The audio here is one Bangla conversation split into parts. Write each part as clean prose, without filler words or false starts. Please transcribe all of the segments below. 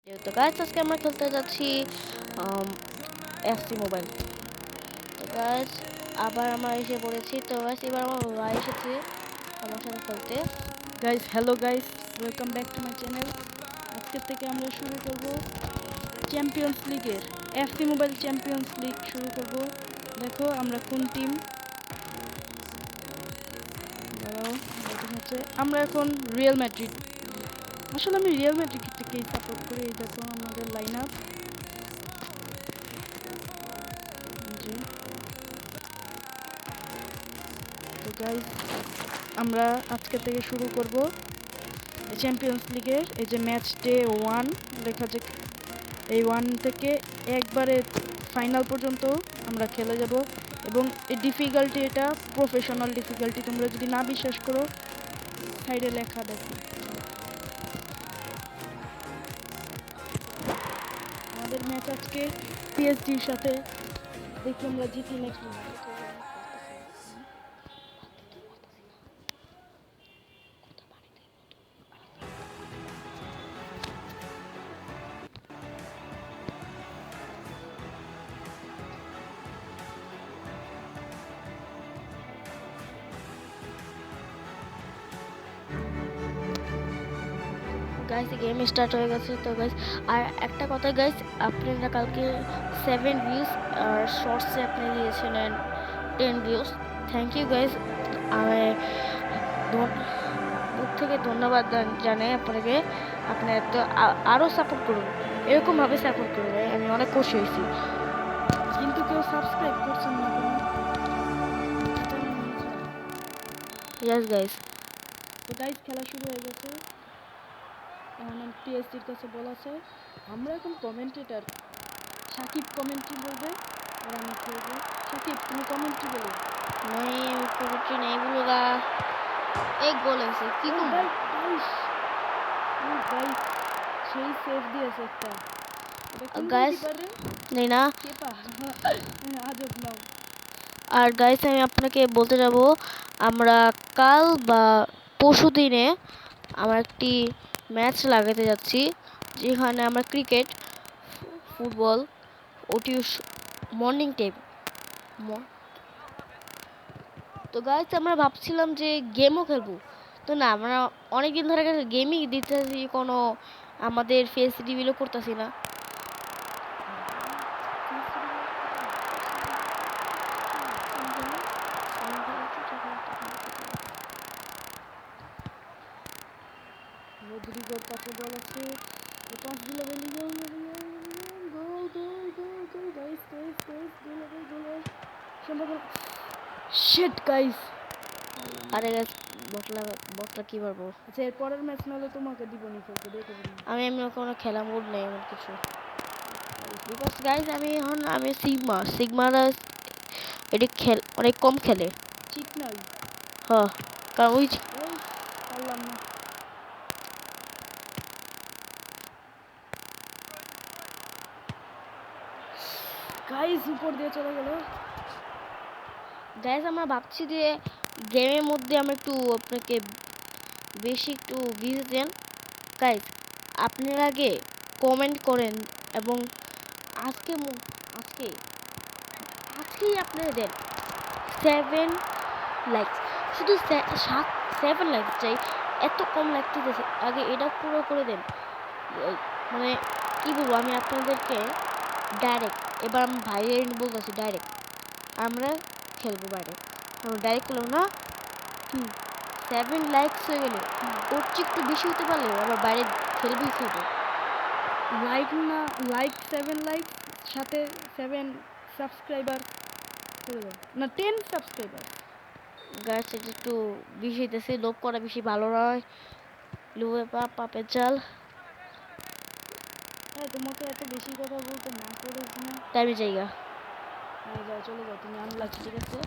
তো গাইস আজকে আমরা খেলতে যাচ্ছি এফসি মোবাইল। তো গাইস আবার আমরা এসে পড়েছি। তো গাইস এবার আমার ভাই এসেছে আমার সাথে খেলতে। Guys hello guys, welcome back to my channel. আজকে থেকে আমরা শুরু করব চ্যাম্পিয়ন্স লিগের এফসি মোবাইল চ্যাম্পিয়ন্স লিগ শুরু করব। দেখো আমরা কোন টিম। হচ্ছে আমরা এখন রিয়াল ম্যাড্রিড। আসলে আমি রিয়াল ম্যাড্রিড থেকেই সাপোর্ট করি। এই দেখো আমাদের লাইন আপ। তো গাইস আমরা আজকে থেকে শুরু করব চ্যাম্পিয়ন্স লিগের এই যে ম্যাচ ডে 1 লেখা যে এই 1 থেকে একবারে ফাইনাল পর্যন্ত আমরা খেলে যাব। এবং এই ডিফিকাল্টি এটা প্রফেশনাল ডিফিকাল্টি। তোমরা যদি না বিশ্বাস করো সাইডে লেখা দেখো। আমাদের ম্যাচ আজকে পিএসজির সাথে। দেখি আমরা জিতি নাকি। গাইস গেম স্টার্ট হয়ে গেছে। তো গাইস আর একটা কথা গাইস, আপনারা কালকে 7 ভিউজ আর শর্টসে আপনি দিয়েছিলেন 10 ভিউজ। Thank you guys. আমি বুক থেকে ধন্যবাদ জানাই আপনাকে। আপনি তো আরও সাপোর্ট করুন, এরকমভাবে সাপোর্ট করুন। আমি অনেক খুশি হয়েছি। কিন্তু কেউ সাবস্ক্রাইব করছেন না কেন? Yes guys. তো গাইস খেলা শুরু হয়ে গেছে। এখন পিএসজির কাছে বল আছে। আমরা এখন কমেন্টেটর। সাকিব কমেন্ট্রি বলবে আর আমি খেলবো। সাকিব তুমি কমেন্ট্রি বলো। नहीं कुछ नहीं बोलूँगा। एक गोल है কি ও করব গাইস গাইস ও গাইস সেই সেভ দিয়েছে একটা। এটা কোন গাইস গোলকিপার রে? नहीं ना। কেপা। আজব নাম। আর গাইস আমি আপনাকে বলতে যাব, আমরা কাল বা পরশু দিনে আমরা একটি ম্যাচ লাগাতে যাচ্ছি, যেখানে আমরা ক্রিকেট, ফুটবল, ওটি মর্নিং টাইম। তো গাইস আমরা ভাবছিলাম যে গেমও খেলবো। তো না, আমরা অনেকদিন ধরে গেমই দিতেছি, কোনো আমাদের ফেস রিভিলও করতেছি না। রদ্রিগোর কাছে বল আছে। ও পাস দিল বেলিংহাম। গোল গোল গোল গোল গাইস গাইস গাইস গোল হবে গোল হবে। সম্ভব শিট গাইস। আরে গাইস বটলা বটলা কি পারবো। আচ্ছা এর পরের ম্যাচ না হলে তোমাকে দিব নি খেলতে, দেখে দিন। আমি এমনি কোনো খেলা মুড নেই এমন কিছু। বিকজ গাইস আমি সিগমারা এটি অনেক কম খেলে। ঠিক নয়। হ্যাঁ, কারণ ওই পারলাম না। গাইস উপর দিয়ে চলে গেল। গাইস আমরা ভাবছি যে গেমের মধ্যে আমরা একটু আপনাকে বেশি একটু ভিউজ দেন। গাইস আপনার আগে কমেন্ট করেন এবং আজকে আজকে আজকেই আপনারা দেন 7 লাইকস। শুধু 7 লাইক চাই। এত কম লাইক দিতেছে, আগে এটা পুরো করে দেন। মানে কি বলবো, আমি আপনাদেরকে ডাইরেক্ট এবার আমি ভাইয়ের বলতেছি ডাইরেক্ট আমরা খেলবো বাইরে। আমরা ডাইরেক্ট খেলবো না কি 7 লাইকস হয়ে গেলে ওর চেয়ে একটু বেশি হতে পারলে আবার বাইরে খেলবো। লাইক না লাইক 7 লাইক সাথে 7 সাবস্ক্রাইবার করে দাও না 10 সাবস্ক্রাইবার। গাছ এটা একটু বেশি হইতেছে, লোভ করা বেশি ভালো নয়। লোভে পাপ পাপের চাল। হ্যাঁ তোমাকে এত বেশি কথা বলতে না করে না। টাইমে জায়গা। হ্যাঁ যাও চলে যাও, তুমি আনলাকি। ঠিক আছে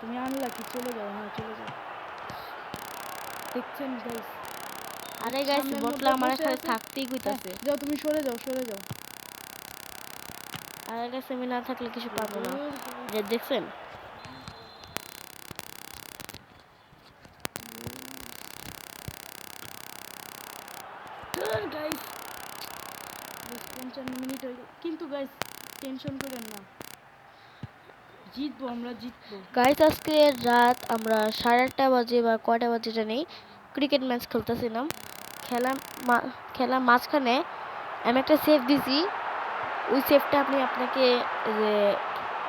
তুমি আনলাকি, চলে যাও। হ্যাঁ চলে যাও। দেখছেন গাইস? আরে গাইস বটলা আমার এখানে থাকতেই কইতাছে। যাও তুমি সরে যাও সরে যাও। আরে গাইস আমি না থাকলে কিছু পাবো না। যে দেখছেন গাইস 55 মিনিট হয়ে গেল, কিন্তু গাইস টেনশন করেন না, জিতবো, আমরা জিতবো। গাইস আজকে রাত আমরা 8:30 বাজে বা কয়টা বাজে জানি ক্রিকেট ম্যাচ খেলতেছিলাম। খেলা খেলার মাঝখানে আমি একটা সেভ দিছি, ওই সেভটা আমি আপনাকে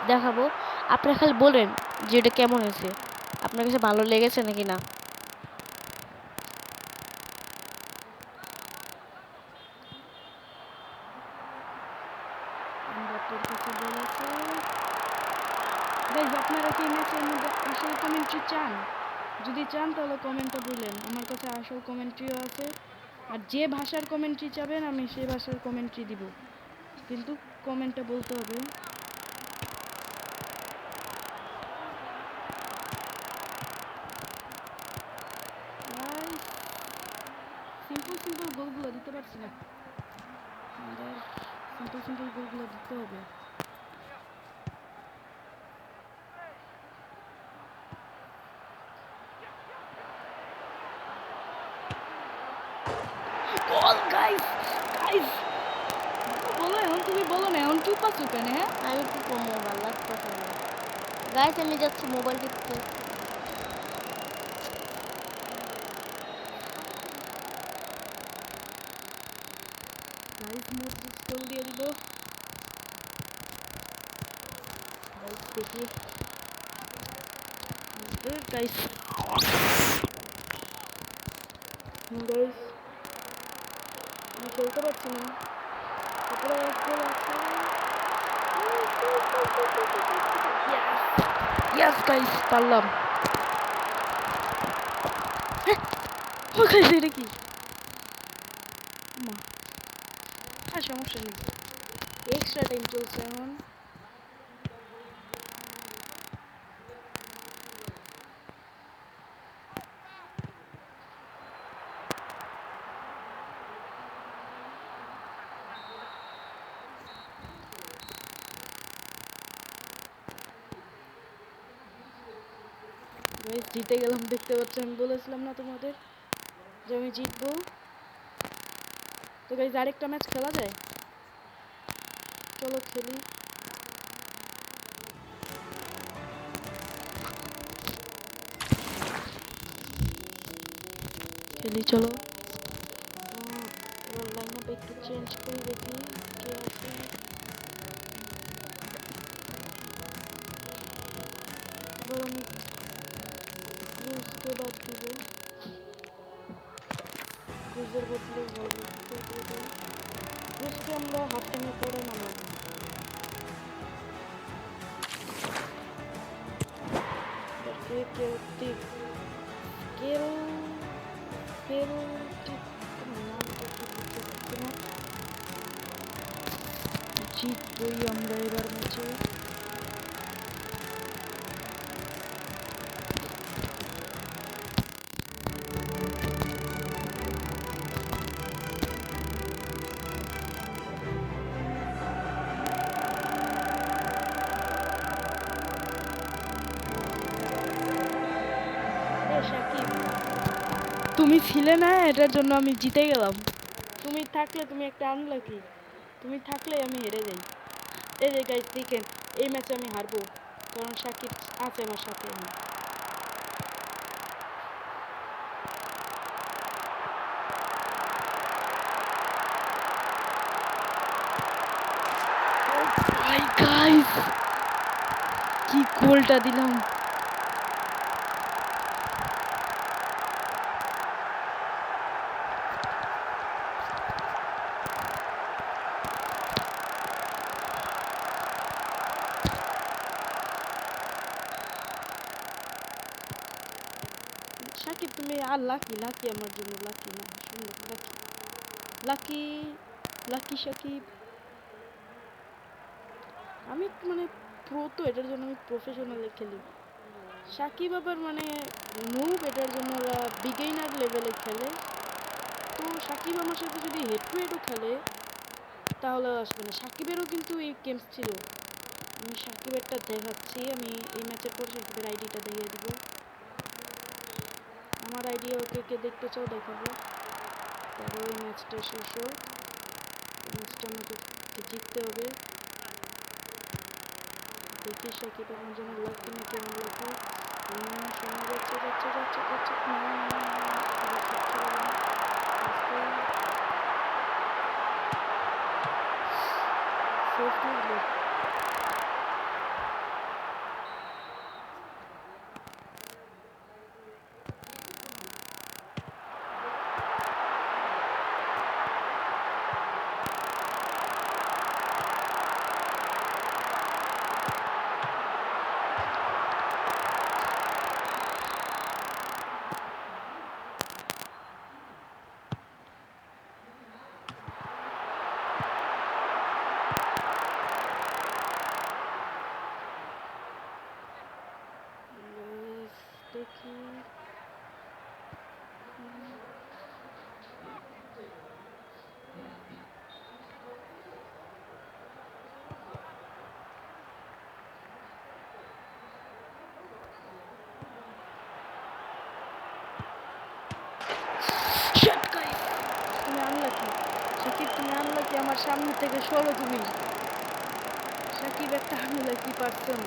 দেখাবো। আপনারা খালি বলেন যে এটা কেমন হয়েছে, আপনার কাছে ভালো লেগেছে নাকি না। এমবাপ্পের কাছে বল আছে। গাইস আপনারা কি ম্যাচের মধ্যে আসল কমেন্ট্রি চান? যদি চান তাহলে কমেন্টে বললেন, আমার কাছে আসল কমেন্ট্রিও আছে, আর যে ভাষার কমেন্ট্রি চাবেন আমি সেই ভাষার কমেন্ট্রি দিব, কিন্তু কমেন্টে বলতে হবে। সিম্পল গোলগুলো দিতে পারছি না, আমাদের সিম্পল গোলগুলো দিতে হবে। গোল গাইস, গাইস বলো এখন, তুমি বলো না এখন চুপ আছো কেন? হ্যাঁ আমি কি করবো, ভালো লাগতেছে না। গাইস আমি যাচ্ছি মোবাইল টিপতে। গাইস মডরিচ গোল দিয়ে দিল। গাইস দেখি, গাইস গাইস আমি খেলতে পারছি না, তারপরে এক গোল আছে। ইয়েস গাইস পারলাম। ও গাইস এটা কি, মা আর সমস্যা নেই, এক্সট্রা টাইম চলছে এখন। গাইস জিতে গেলাম, দেখতে পাচ্ছ, আমি বলেছিলাম না তোমাদের যে আমি জিতবো। তো গাইস আরেকটা ম্যাচ খেলা যায়, চলো খেলি। খেলি চলো। এবার লাইন আপ একটু চেঞ্জ করে দেখি কে আছে। এবার আমি ক্রুজকে বাদ দিব, ক্রুজের বদলে ভলভোকে দিয়ে দেব। ক্রুজকে আমরা হাফ টাইমের পরে নামাবো। কেলটিক কেলটিক নামটা কি বুঝতে পারছি না। জিতবই আমরা এবার ম্যাচে। সাকিব তুমি ছিলে না, এটার জন্য আমি জিতে গেলাম। তুমি থাকলে তুমি একটা আনলাকি, তুমি থাকলে আমি হেরে যাই। এই যে গাইস দেখেন, এই ম্যাচে আমি হারবো কারণ সাকিব আছে আমার সাথে। ভাই গাইস কি গোলটা দিলাম। সাকিব তুমি আর লাকি, লাকি আমার জন্য লাকি না, সুন্দর লাকি, লাকি লাকি সাকিব। আমি মানে প্রো, তো এটার জন্য আমি প্রফেশনালে খেলি। সাকিব আবার মানে নুব, এটার জন্য ওরা বিগিনার লেভেলে খেলে। তো সাকিব আমার সাথে যদি হেড টু হেডও খেলে তাহলে আসবে না। সাকিবেরও কিন্তু এই গেমস ছিল, আমি সাকিবেরটা দেখাচ্ছি। আমি এই ম্যাচের পর সাকিবের আইডিটা দেখিয়ে দিব। আমার আইডি ওকে কে দেখতে চাও দেখাবো, তারপর এই ম্যাচটা শেষ হোক। ম্যাচটা আমাকে জিততে হবে। দেখি সাকিব আমার জন্য লাগবে নাকি আনলাকি। সামনে যাচ্ছে যাচ্ছে যাচ্ছে যাচ্ছে না, এবার শট চলে গেল। আস্তে সেফ দিয়ে দিল। দেখি তুমি আনলাকি সাকিব, তুমি আনলাকি, আমার সামনে থেকে সরো তুমি। সাকিব একটা আনলাকি পারসন।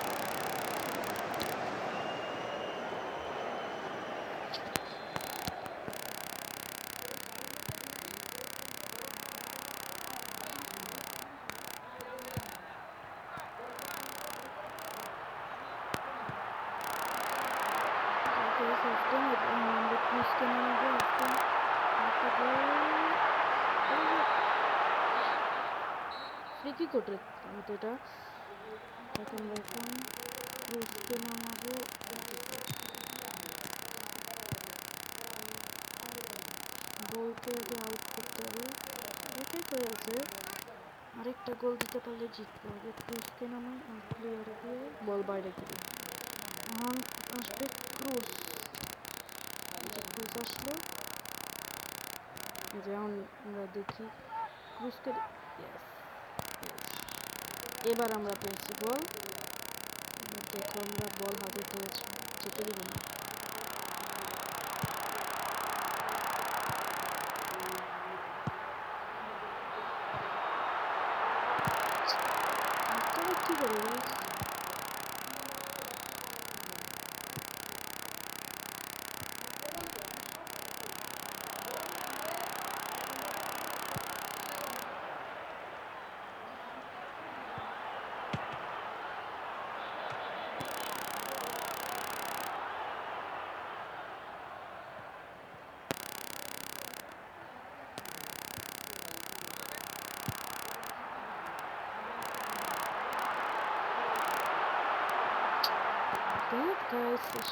আমরা ক্রুজকে নামাবো এখন। একটা গোল ফ্রি কিক ওঠে কিন্তু এটা এখন এখন ক্রুজকে নামাবো। বলকে আগে আউট করতে হবে। এটাই হয়ে আছে, আরেকটা গোল দিতে পারলে জিততে হবে। ক্রুজকে নামাই আর প্লেয়ার দিয়ে বল বাইরে দিবে। এখন আসবে ক্রুজ। ক্রুজ আসলো, যেমন আমরা দেখি ক্রুজকে। এবার আমরা পেয়েছি বল। এবার দেখো আমরা বল হাতে পেয়েছি, যেতে দিব না। কি করে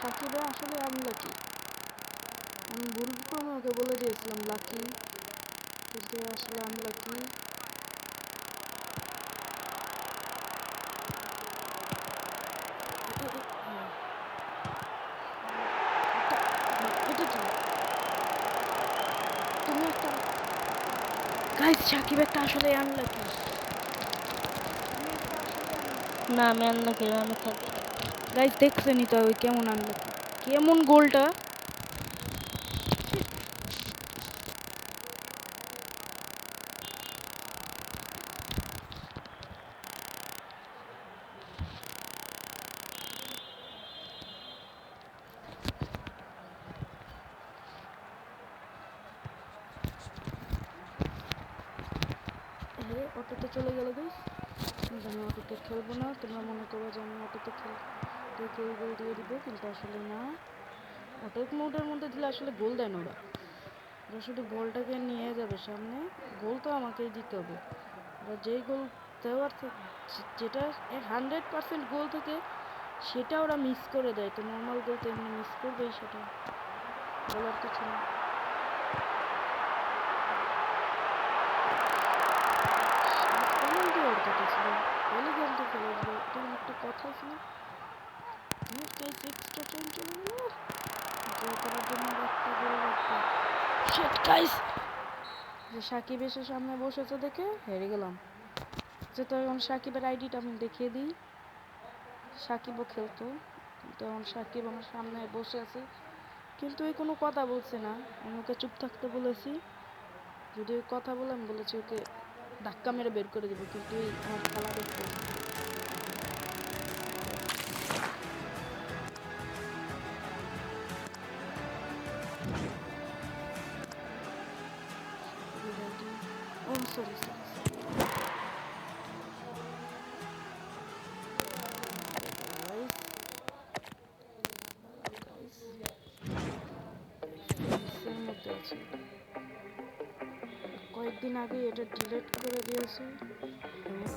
সাকিবে আসলে আনলাকি। আমি ভুল ক্রমে ওকে বলে দিয়েছিলাম লাকি, কিন্তু আসলে আনলাকি। এটা কি তুমি একটা গাইস, সাকিব একটা আসলে আনলাকি। না আমি আনলাকি না, আমি থাকি। গাইস দেখছেনই তো ওই কেমন আনলাকি, কেমন গোলটা। অটোতে চলে গেল গাইস। আমি অটোতে খেলবো না, তোমরা মনে করো যে আমি অটোতে গোল গোল দিয়ে দিব, কিন্তু আসলে না। অটো মোডের মধ্যে দিলে আসলে গোল দেয় না ওরা। ওরা শুধু বলটাকে নিয়ে যাবে সামনে, গোল তো আমাকেই দিতে হবে। ওরা যেই গোল দেওয়ার যেটা 100% গোল থেকে সেটা ওরা মিস করে দেয়। তো নর্মাল গোল তো এমনি মিস করবেই, সেটা বলার কিছু না। একটা কথা ছিল, এক্সট্রা টাইম চলে গেল, করার জন্য একটা গোল লাগবে। শিট গাইস, যে সাকিব এসে সামনে বসেছে দেখে হেরে গেলাম। যেহেতু এখন সাকিবের আইডিটা আমি দেখিয়ে দিই। সাকিবও খেলতো, কিন্তু এখন সাকিব আমার সামনে বসে আছে, কিন্তু এই কোনো কথা বলছে না। আমি ওকে চুপ থাকতে বলেছি, যদি ওই কথা বলে আমি বলেছি ওকে ধাক্কা মেরে বের করে দেবো, কিন্তু আমার খেলা দেখতে ও সরি সরি মধ্যে আছে। কয়েকদিন আগে এটা ডিলিট করে দিয়েছে।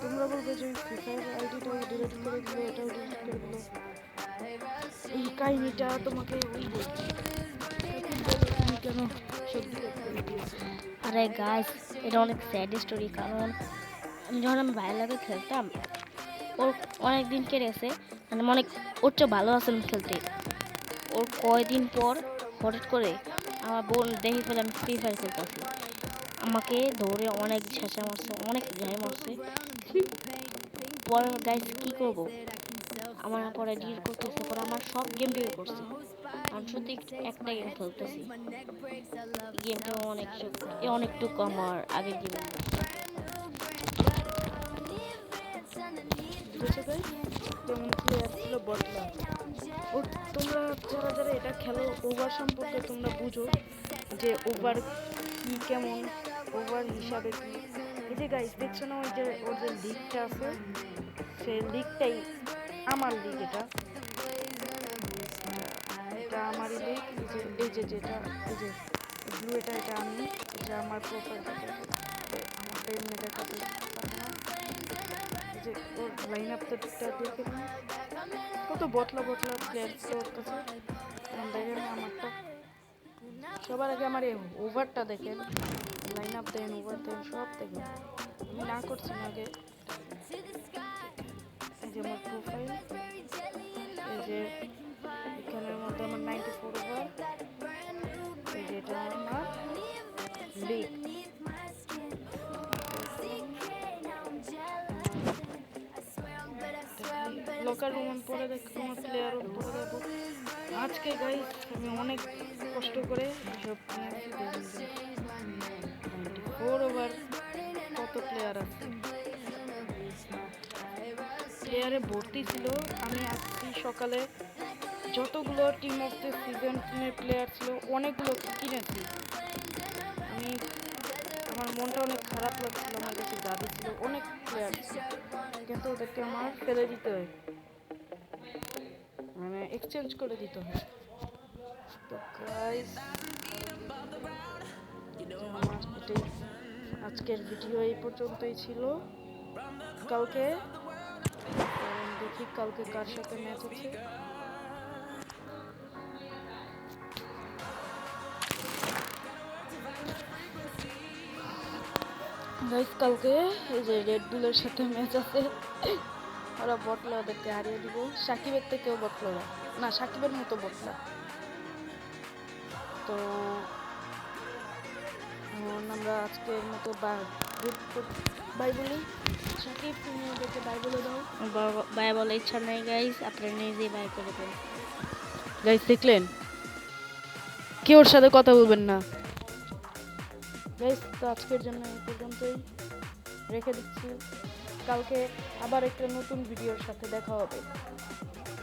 তোমরা বলবে যে ফ্রি ফায়ার আইডিটাও ডিলিট করে দিল, এটাও ডিলিট করে দিল। এই কাহিনীটা তোমাকে ওই বলছি, তুমি কেন সব ডিলিট করে দিয়েছো? আরে গাইস, এটা অনেক স্যাড স্টোরি। কারণ যখন আমি ভাইয়ের লাগে খেলতাম, ওর অনেক দিন কেটেছে, মানে অনেক ওর চেয়ে ভালো আছেন খেলতে। ওর কয়দিন পর হঠাৎ করে আমার বোন দেখে ফেলে আমি ফ্রি ফায়ার খেলতেছি, আমাকে ধরে অনেক ঝেঁচা মারছে, অনেক ঝাই মারছে। পরে গাইস কি করব, আমার পরে ডিল করতেছে, পরে আমার সব গেম ডিল করছে। আমি সত্যি একটা গেম খেলতেছি, গেমটা অনেকটুকু আমার আগের গেমের মতো। বুঝেছো গাইস? যেমন প্লেয়ার ছিল বটলা। ও তোমরা যারা যারা এটা খেলো, ওভার সম্পর্কে তোমরা বুঝো যে ওভার কি, কেমন ওভার হিসাবে কি। এই যে গাইস দেখছো না, ওই যে ওর যে লিগটা আছে, সেই লিগটাই আমার লিগ। এটা এটা আমারই লিগ। এই যে যেটা এই যে ব্লু, এটা আমি, এটা আমার প্রোফাইল, আমারটা এমনি দেখাতে পারে না। এই যে ওর লাইন আপটা দেখে নিন, কত বটলা বটলা প্লেয়ার ছিল ওর কাছে। দেখেন আমারটা, সবার আগে আমার এই ওভারটা দেখেন, লাইন আপ দেন, ওভার দেন, সব দেখেন। আমি না করছি না আগে। এই যে আমার প্রোফাইল, এই যে এখানের মধ্যে আমার 94 ওভার, এই যে এটা আমার লিগ। লকার রুম পরে দেখো, আমার প্লেয়ারও পরে দেখো। আজকে গাইস আমি অনেক কষ্ট করে এসব নিয়েছি। 94 ওভার, কত প্লেয়ার আছে, প্লেয়ারে ভর্তি ছিল। আমি আজকে সকালে যতগুলো টিম অফ দ্য সিজন টিমের প্লেয়ার ছিল অনেকগুলো কিনেছি আমি। আমার মনটা অনেক খারাপ লাগছিল, আমার কাছে দাবি ছিল অনেক প্লেয়ার ছিল, কিন্তু ওদেরকে আমার ফেলে দিতে হয়, মানে এক্সচেঞ্জ করে দিতে হয়। তো গাইস আমার এটাই আজকের ভিডিও এই পর্যন্তই ছিল। কালকে দেখি কালকে কার সাথে ম্যাচ আছে। গাইস কালকে এই যে রেড বুলের সাথে ম্যাচ আছে, ওরা বটলা, ওদেরকে হারিয়ে দিব। সাকিবের থেকেও বটলা না, সাকিবের মতো বটলা। তো আমরা আজকের মতো বাই বলি। সাকিব তুমি ওদেরকে বাই বলে দাও। বাই বলে ইচ্ছা নাই গাইস, আপনারা নিজেই বাই করে দেন। গাইস দেখলেন, কেউ ওর সাথে কথা বলবেন না গাইস। তো আজকের জন্য এই পর্যন্তই রেখে দিচ্ছি, কালকে আবার একটা নতুন ভিডিওর সাথে দেখা হবে।